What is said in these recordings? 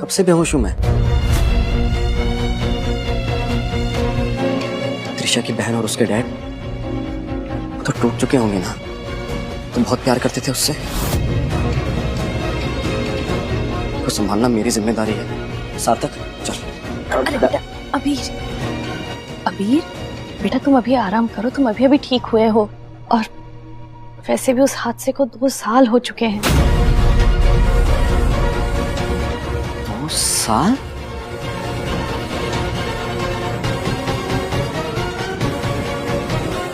कब से बेहोश हूं मैं? त्रिशा की बहन और उसके डैड तो टूट चुके होंगे ना। तुम बहुत प्यार करते थे उससे। उसको संभालना मेरी जिम्मेदारी है। सार्थक चल। अरे बेटा अबीर, अबीर बेटा तुम अभी आराम करो, तुम अभी अभी ठीक हुए हो और वैसे भी उस हादसे को 2 साल हो चुके हैं। 2 साल?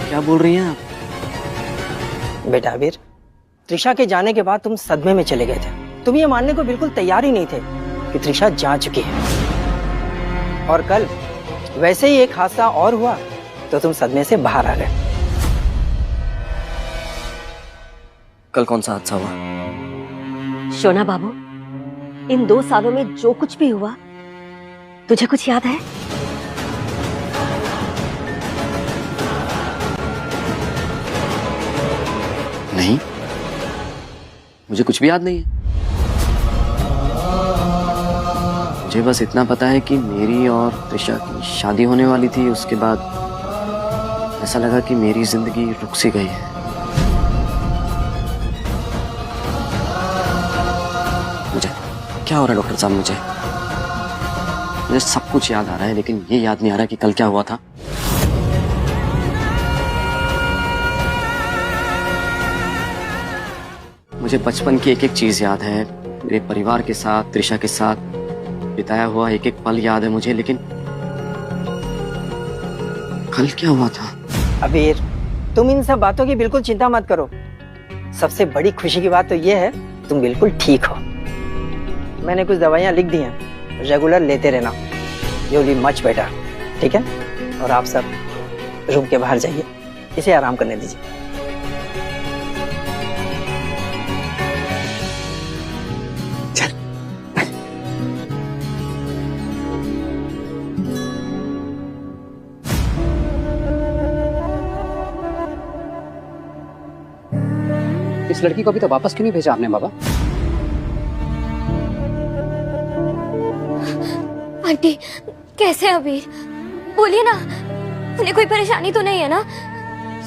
क्या बोल रही हैं आप? बेटा अबीर, त्रिशा के जाने के बाद तुम सदमे में चले गए थे। तुम ये मानने को बिल्कुल तैयार ही नहीं थे कि त्रिशा जा चुकी है। और कल वैसे ही एक हादसा और हुआ तो तुम सदमे से बाहर आ गए। कल कौन सा हादसा हुआ? शोना बाबू, इन 2 सालों में जो कुछ भी हुआ तुझे कुछ याद है? नहीं, मुझे कुछ भी याद नहीं है। मुझे बस इतना पता है कि मेरी और त्रिशा की शादी होने वाली थी। उसके बाद ऐसा लगा कि मेरी जिंदगी रुक सी गई है। मुझे क्या हो रहा है डॉक्टर साहब? मुझे सब कुछ याद आ रहा है, लेकिन ये याद नहीं आ रहा कि कल क्या हुआ था। मुझे बचपन की एक एक चीज याद है। मेरे परिवार के साथ, त्रिशा के साथ बिताया हुआ एक एक पल याद है मुझे, लेकिन कल क्या हुआ था? अबीर, तुम इन सब बातों की बिल्कुल चिंता मत करो। सबसे बड़ी खुशी की बात तो ये है तुम बिल्कुल ठीक हो। मैंने कुछ दवाइयाँ लिख दी हैं, रेगुलर लेते रहना। You will be much better, ठीक है? और आप सब रूम के बाहर जाइए, इसे आराम करने दीजिए। इस लड़की को अभी तो वापस क्यों नहीं भेजा आपने बाबा? आंटी कैसे हैं अबीर? बोलिए ना, उन्हें कोई परेशानी तो नहीं है ना?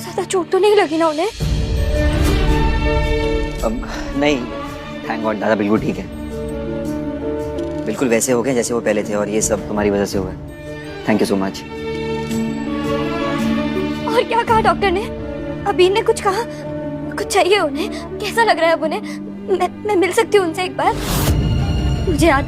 ज्यादा चोट तो नहीं लगी ना उन्हें? अब नहीं, थैंक गॉड दादा बिल्कुल ठीक है। बिल्कुल वैसे हो गए जैसे वो पहले थे, और ये सब तुम्हारी वजह से हुआ है। Thank you so much. और क्या कहा डॉक्टर ने? अबीर ने कुछ कहा? कुछ चाहिए उन्हें? कैसा लग रहा है अब उन्हें? मैं मिल सकती हूँ उनसे एक बार? मुझे याद